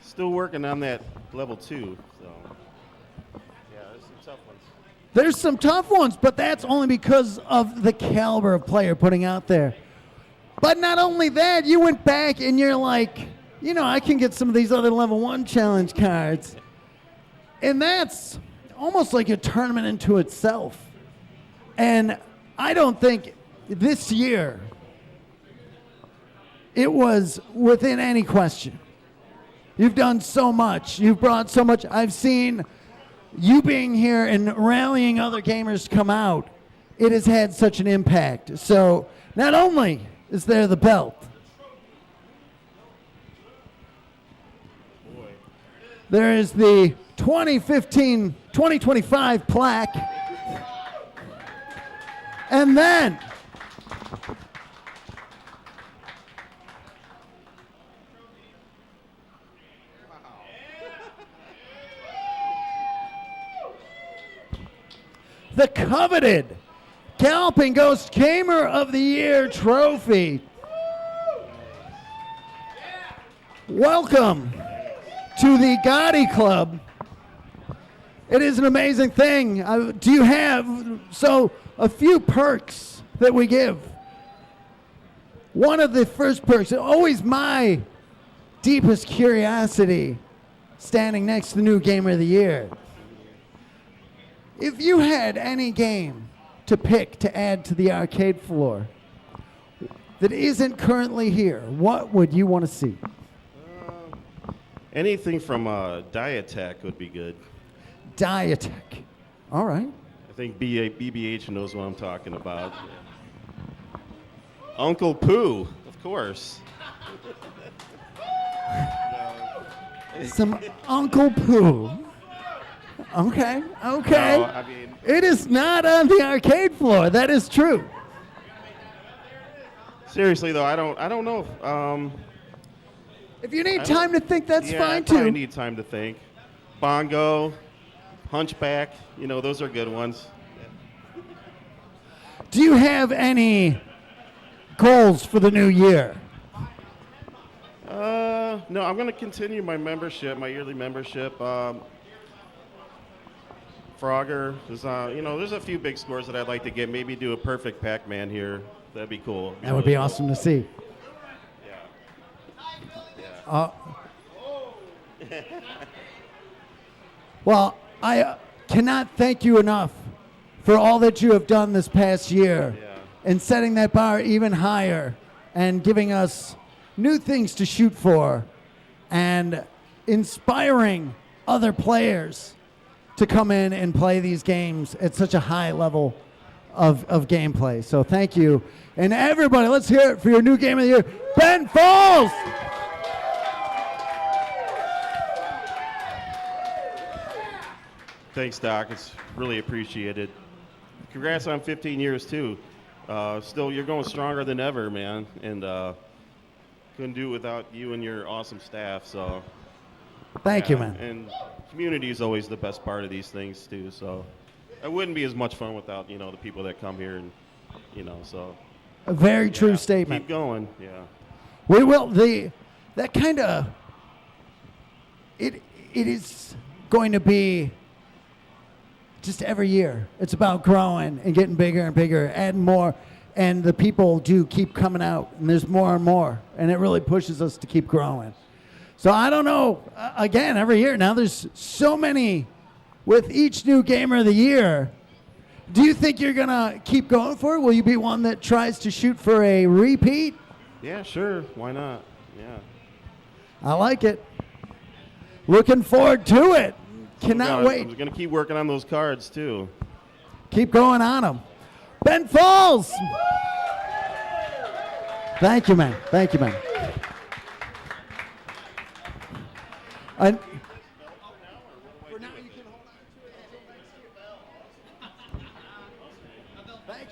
Still working on that level 2. So, yeah, there's some tough ones. There's some tough ones, but that's only because of the caliber of player putting out there. But not only that, you went back and you're like, you know, I can get some of these other level 1 challenge cards. And that's almost like a tournament into itself. And I don't think this year it was within any question. You've done so much. You've brought so much. I've seen you being here and rallying other gamers to come out. It has had such an impact. So not only is there the belt, there is the 2025 plaque, and then the coveted Galloping Ghost Gamer of the Year trophy. Welcome to the Gotti Club. It is an amazing thing. Do you have a few perks that we give? One of the first perks, always my deepest curiosity, standing next to the new Gamer of the Year. If you had any game to pick to add to the arcade floor that isn't currently here, what would you want to see? Anything from Diatech would be good. Diatech. All right. I think BBH knows what I'm talking about. Uncle Pooh, of course. Some Uncle Pooh. Okay. No, I mean, It is not on the arcade floor. That is true. seriously though, I don't know. If you need time to think, that's yeah, fine I probably too. need time to think. Bongo, Hunchback, those are good ones. Do you have any goals for the new year? No, I'm going to continue my membership, my yearly membership. Frogger, there's a few big scores that I'd like to get. Maybe do a perfect Pac-Man here. That'd be cool. That would be awesome to see. Yeah. Well, I cannot thank you enough for all that you have done this past year and setting that bar even higher and giving us new things to shoot for and inspiring other players to come in and play these games at such a high level of gameplay. So thank you. And everybody, let's hear it for your new Game of the Year, Ben Falls! Thanks, Doc. It's really appreciated. Congrats on 15 years, too. Still, you're going stronger than ever, man. And couldn't do it without you and your awesome staff. So Thank you, man. And community is always the best part of these things, too. So it wouldn't be as much fun without, the people that come here and, so. A very true statement. Keep going, yeah. We will. That kind of it is going to be just every year. It's about growing and getting bigger and bigger, adding more, and the people do keep coming out, and there's more and more, and it really pushes us to keep growing. So I don't know. Again, every year now, there's so many. With each new Gamer of the Year, do you think you're gonna keep going for it? Will you be one that tries to shoot for a repeat? Yeah, sure. Why not? Yeah. I like it. Looking forward to it. Cannot wait. I'm going to keep working on those cards, too. Keep going on them. Ben Falls! Thank you, man. Thank you, man. Thank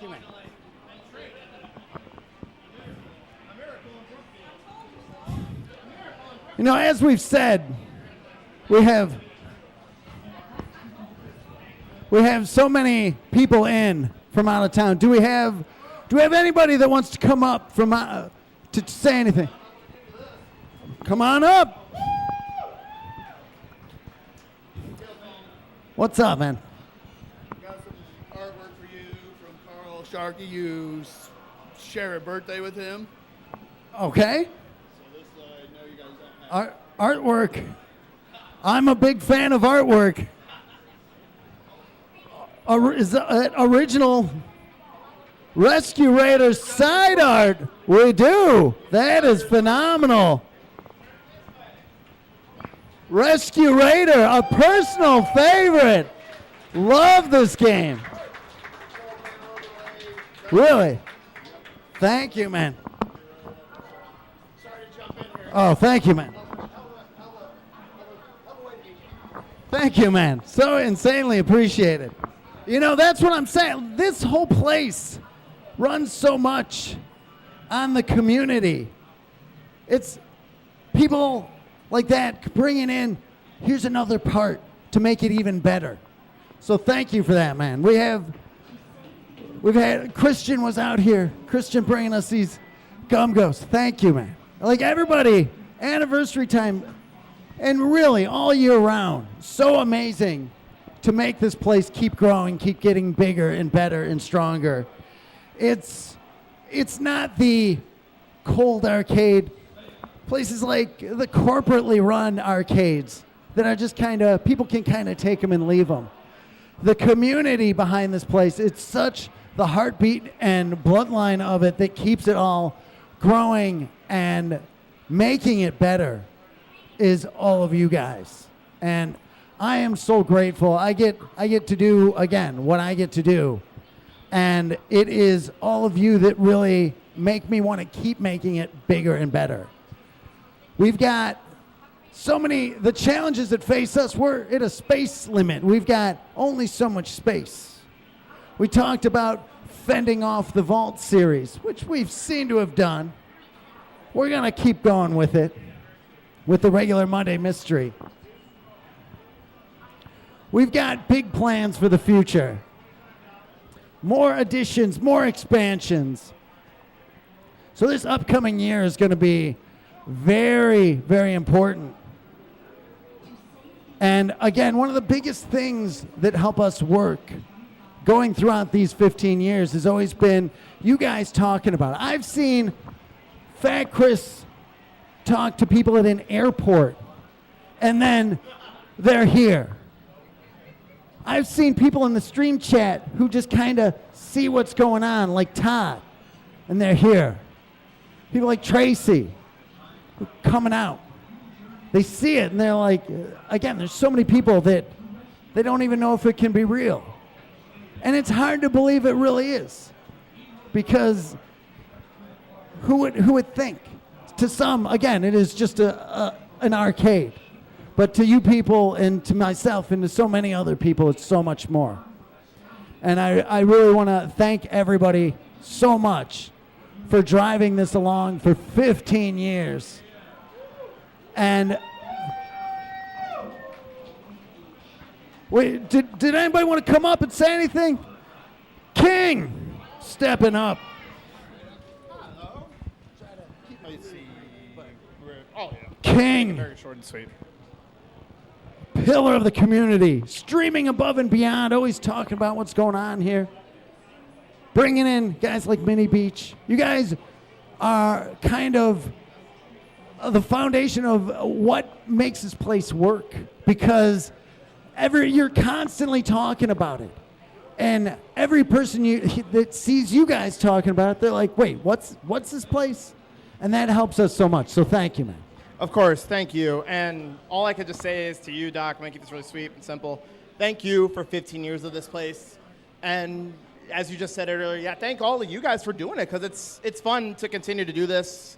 you, man. You know, as we've said, we have so many people in from out of town. Do we have anybody that wants to come up from to say anything? Come on up. What's up, man? Got some artwork for you from Carl Sharkey. You share a birthday with him. Okay. So this, I know you guys don't have. Artwork. I'm a big fan of artwork. Is that original Rescue Raiders side art? We do. That is phenomenal. Rescue Raider, a personal favorite. Love this game. Really? Thank you, man. Oh, thank you, man. Thank you, man. So insanely appreciated. You know, that's what I'm saying. This whole place runs so much on the community. It's people like that bringing in, here's another part to make it even better. So thank you for that, man. We've had, Christian was out here. Christian bringing us these gum ghosts. Thank you, man. Like everybody, anniversary time, and really all year round. So amazing to make this place keep growing, keep getting bigger and better and stronger. It's not the cold arcade, places like the corporately run arcades that are just kind of, people can kind of take them and leave them. The community behind this place, it's such the heartbeat and bloodline of it that keeps it all growing and making it better is all of you guys. And I am so grateful. I get to do, again, what I get to do. And it is all of you that really make me want to keep making it bigger and better. We've got so many, the challenges that face us, we're at a space limit. We've got only so much space. We talked about fending off the Vault series, which we've seen to have done. We're going to keep going with it, with the regular Monday Mystery. We've got big plans for the future. More additions, more expansions. So this upcoming year is going to be very, very important. And again, one of the biggest things that help us work going throughout these 15 years has always been you guys talking about it. I've seen Fat Chris talk to people at an airport, and then they're here. I've seen people in the stream chat who just kind of see what's going on, like Todd, and they're here. People like Tracy, who coming out. They see it, and they're like, again, there's so many people that they don't even know if it can be real. And it's hard to believe it really is, because who would think? To some, again, it is just an arcade. But to you people and to myself and to so many other people, it's so much more. And I really want to thank everybody so much for driving this along for 15 years. And wait, did anybody want to come up and say anything? King, stepping up. Hello. Try to keep my seat. King. Very short and sweet. Pillar of the community, streaming above and beyond, always talking about what's going on here. Bringing in guys like Mini Beach. You guys are kind of the foundation of what makes this place work, because you're constantly talking about it. And every person that sees you guys talking about it, they're like, wait, what's this place? And that helps us so much. So thank you, man. Of course, thank you. And all I could just say is to you, Doc, I'm going to keep this really sweet and simple. Thank you for 15 years of this place. And as you just said earlier, yeah, thank all of you guys for doing it, because it's fun to continue to do this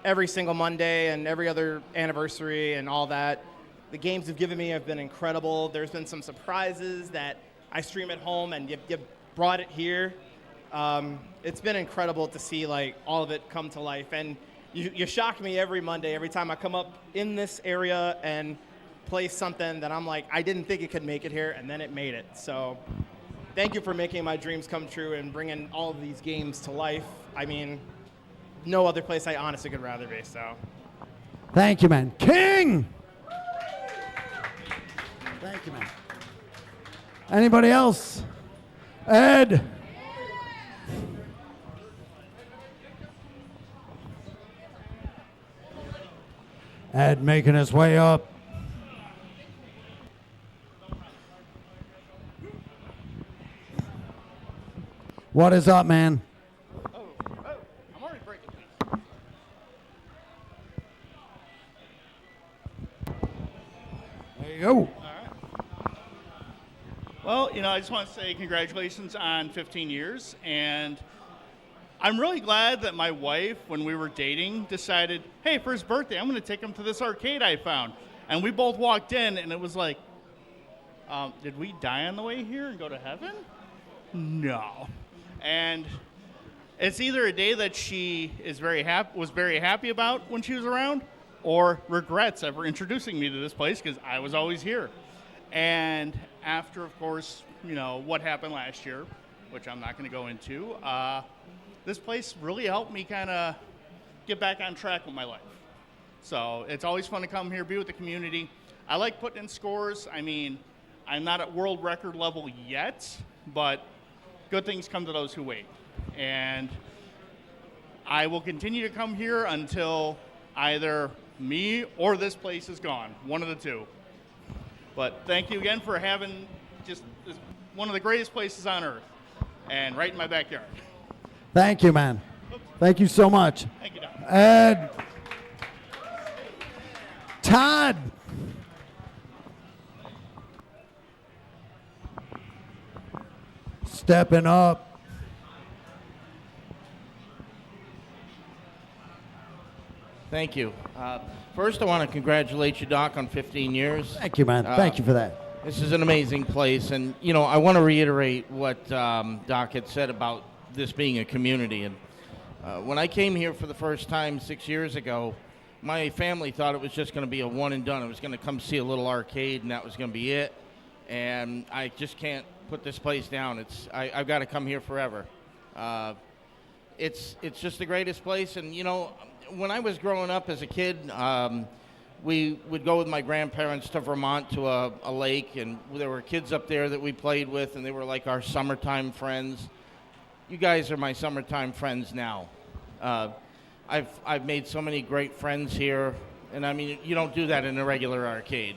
every single Monday and every other anniversary and all that. The games you've given me have been incredible. There's been some surprises that I stream at home, and you brought it here. It's been incredible to see like all of it come to life. And you shock me every Monday, every time I come up in this area and play something that I'm like, I didn't think it could make it here, and then it made it. So thank you for making my dreams come true and bringing all of these games to life. I mean, no other place I honestly could rather be, so. Thank you, man. King! Thank you, man. Anybody else? Ed? Ed making his way up. What is up, man? I'm already breaking There you go. Well, I just want to say congratulations on 15 years, and I'm really glad that my wife, when we were dating, decided, hey, for his birthday, I'm going to take him to this arcade I found. And we both walked in, and it was like, did we die on the way here and go to heaven? No. And it's either a day that she was very happy about when she was around, or regrets ever introducing me to this place, because I was always here. And after, of course, what happened last year, which I'm not going to go into, this place really helped me kind of get back on track with my life. So it's always fun to come here, be with the community. I like putting in scores. I mean, I'm not at world record level yet, but good things come to those who wait. And I will continue to come here until either me or this place is gone, one of the two. But thank you again for having just one of the greatest places on earth, and right in my backyard. Thank you, man. Thank you so much. Thank you, Doc. Ed. Todd. Stepping up. Thank you. First, I want to congratulate you, Doc, on 15 years. Thank you, man. Thank you for that. This is an amazing place. And, I want to reiterate what Doc had said about this being a community. And when I came here for the first time 6 years ago, my family thought it was just going to be a one and done. I was going to come see a little arcade, and that was going to be it. And I just can't put this place down. I've got to come here forever. It's just the greatest place. And, when I was growing up as a kid, we would go with my grandparents to Vermont to a lake, and there were kids up there that we played with, and they were like our summertime friends. You guys are my summertime friends now. I've made so many great friends here, and I mean, you don't do that in a regular arcade.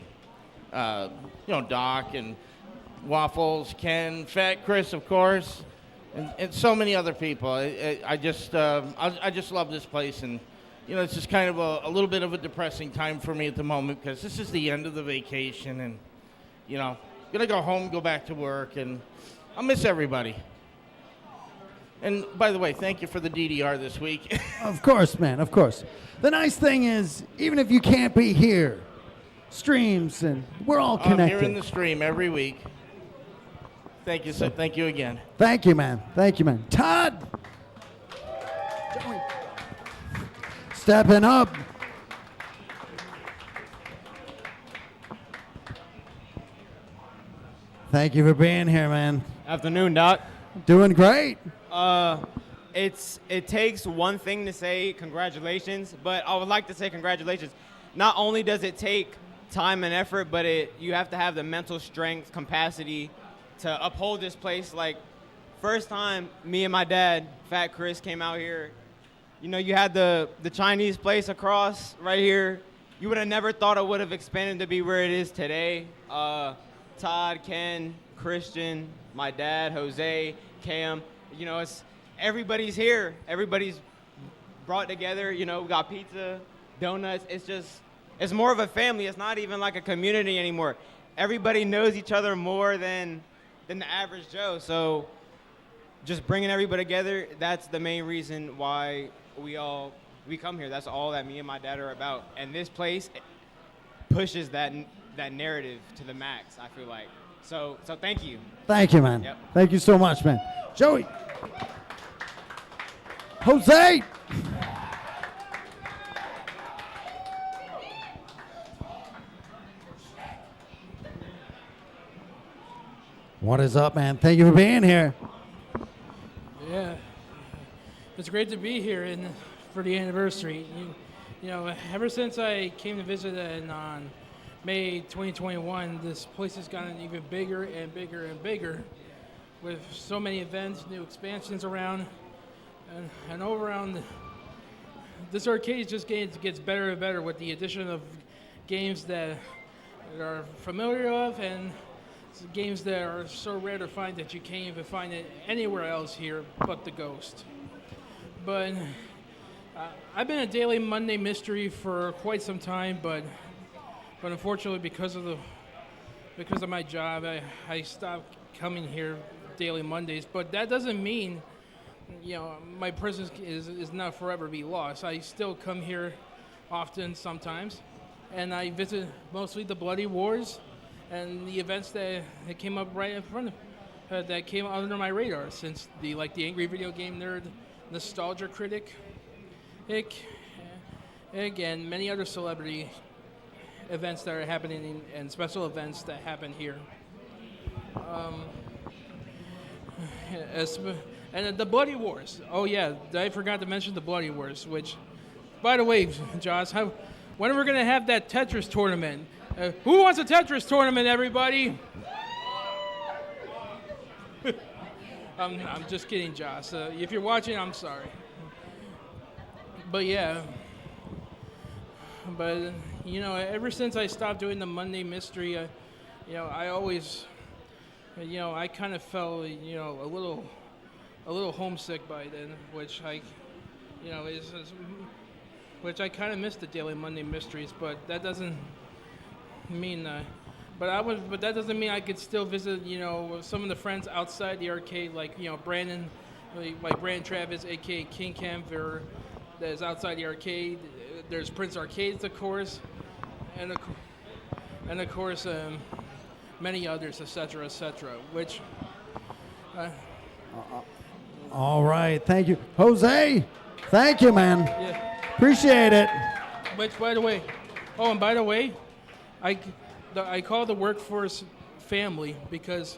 Doc and Waffles, Ken, Fat Chris, of course, and so many other people. I just love this place, and it's just kind of a little bit of a depressing time for me at the moment, because this is the end of the vacation, and gonna go home, go back to work, and I'll miss everybody. And by the way, thank you for the DDR this week. Of course, man, of course. The nice thing is, even if you can't be here, streams, and we're all connected. I'm here in the stream every week. Thank you, sir. Thank you again. Thank you, man. Thank you, man. Todd! Stepping up. Thank you for being here, man. Afternoon, Doc. Doing great. It takes one thing to say congratulations, but I would like to say congratulations not only does it take time and effort, but you have to have the mental strength, capacity to uphold this place. Like, first time me and my dad, Fat Chris, came out here, you know, you had the Chinese place across right here. You would have never thought it would have expanded to be where it is today. Todd, Ken, Christian, my dad, Jose, Cam, you know, everybody's here. Everybody's brought together. You know, we got pizza, donuts. It's more of a family. It's not even like a community anymore. Everybody knows each other more than the average Joe. So just bringing everybody together, that's the main reason why we come here. That's all that me and my dad are about. And this place pushes that narrative to the max, I feel like. So thank you. Thank you, man. Yep. Thank you so much, man. Joey. Jose. What is up, man? Thank you for being here. Yeah, it's great to be here for the anniversary. You know, ever since I came to visit on May 2021, this place has gotten even bigger and bigger and bigger, with so many events, new expansions around, and over around. This arcade just gets better and better with the addition of games that are familiar of and games that are so rare to find that you can't even find it anywhere else here but the Ghost. But I've been a Daily Monday Mystery for quite some time, but unfortunately because of my job, I stopped coming here Daily Mondays. But that doesn't mean, you know, my presence is not forever be lost. I still come here often sometimes, and I visit mostly the Bloody Wars and the events that came up right in front of, that came under my radar, since the Angry Video Game Nerd, Nostalgia Critic, and many other celebrity events that are happening and special events that happen here. And the Bloody Wars. Oh yeah, I forgot to mention the Bloody Wars, which, by the way, Josh, when are we going to have that Tetris tournament? Who wants a Tetris tournament, everybody? I'm just kidding, Josh. If you're watching, I'm sorry. But yeah. But, you know, ever since I stopped doing the Monday Mystery, you know, I always, you know, I kind of felt, you know, a little homesick by then, which I, you know, which I kind of missed the Daily Monday Mysteries, but that doesn't mean but that doesn't mean I could still visit, you know, some of the friends outside the arcade, like, you know, Brandon Travis, aka King Camp, that is outside the arcade. There's Prince Arcades, of course, and of course many others, etc., which all right, thank you, Jose. Thank you, man. Yeah. Appreciate it. Which, by the way, I call the workforce family because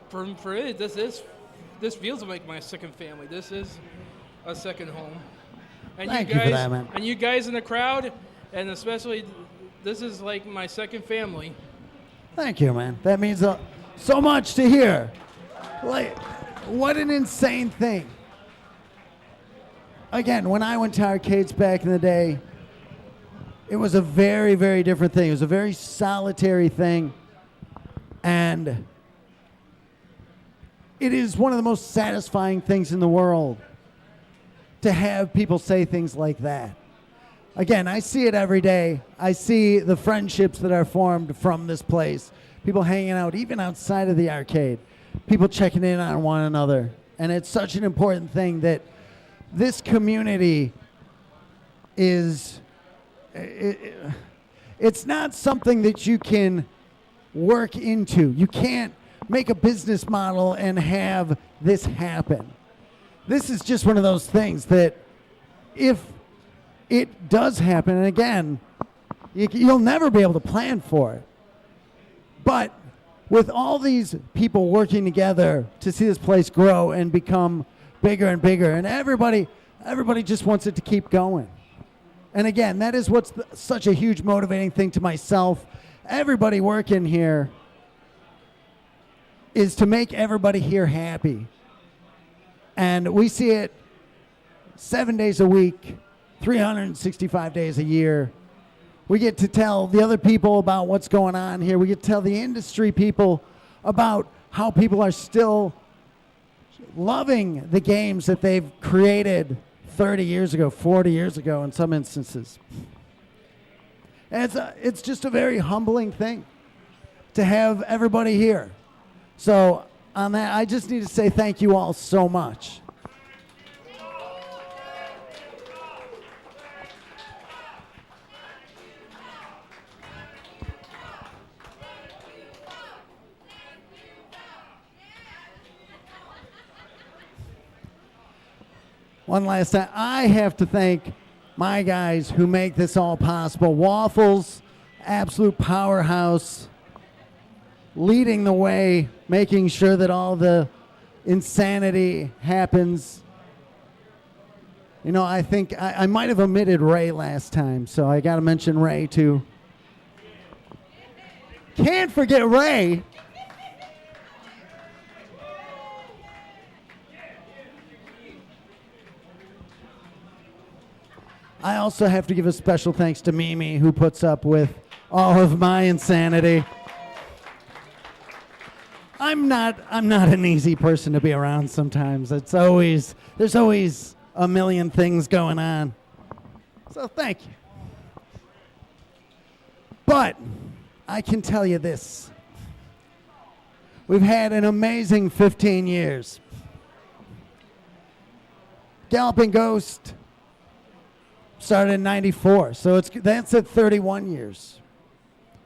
for it, this feels like my second family. This is a second home. And Thank you guys, for that, man. And you guys in the crowd, and especially, this is like my second family. Thank you, man. That means so much to hear. Like, what an insane thing. Again, when I went to arcades back in the day, it was a very, very different thing. It was a very solitary thing. And it is one of the most satisfying things in the world to have people say things like that. Again, I see it every day. I see the friendships that are formed from this place. People hanging out, even outside of the arcade. People checking in on one another. And it's such an important thing that this community is... It's not something that you can work into. You can't make a business model and have this happen. This is just one of those things that if it does happen, and again, you'll never be able to plan for it. But with all these people working together to see this place grow and become bigger and bigger, and everybody just wants it to keep going. And again, that is what's such a huge motivating thing to myself. Everybody working here is to make everybody here happy. And we see it 7 days a week, 365 days a year. We get to tell the other people about what's going on here. We get to tell the industry people about how people are still loving the games that they've created 30 years ago, 40 years ago in some instances. And it's just a very humbling thing to have everybody here. So on that, I just need to say thank you all so much. One last time, I have to thank my guys who make this all possible. Waffles, absolute powerhouse, leading the way, making sure that all the insanity happens. You know, I think I might have omitted Ray last time, so I got to mention Ray too. Can't forget Ray. I also have to give a special thanks to Mimi, who puts up with all of my insanity. I'm not an easy person to be around sometimes. There's always a million things going on. So thank you. But I can tell you this. We've had an amazing 15 years. Galloping Ghost started in 94, so that's at 31 years.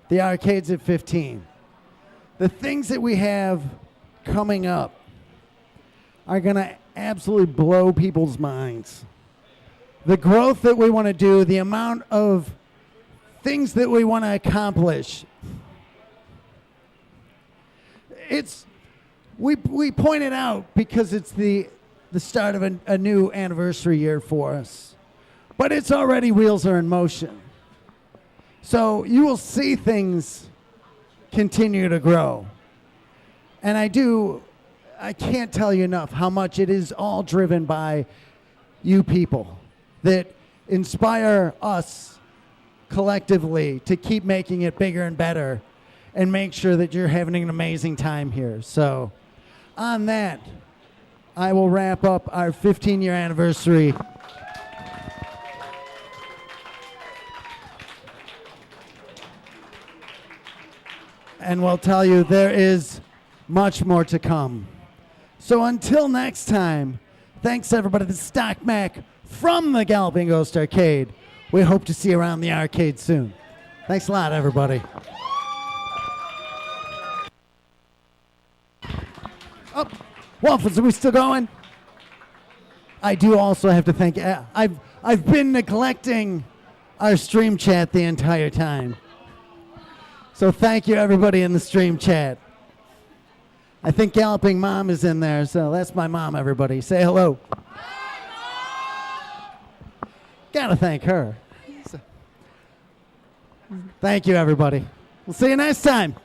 The arcade's at 15. The things that we have coming up are going to absolutely blow people's minds. The growth that we want to do, the amount of things that we want to accomplish. We point it out because it's the start of a new anniversary year for us. But it's already wheels are in motion. So you will see things continue to grow. And I can't tell you enough how much it is all driven by you people that inspire us collectively to keep making it bigger and better and make sure that you're having an amazing time here. So on that, I will wrap up our 15-year anniversary. And we'll tell you there is much more to come. So until next time, thanks everybody to Stock Mac from the Galloping Ghost Arcade. We hope to see you around the arcade soon. Thanks a lot, everybody. Oh, Waffles, are we still going? I do also have to thank, I've been neglecting our stream chat the entire time. So thank you, everybody in the stream chat. I think Galloping Mom is in there, so that's my mom, everybody. Say hello. Gotta thank her. Thank you, everybody. We'll see you next time.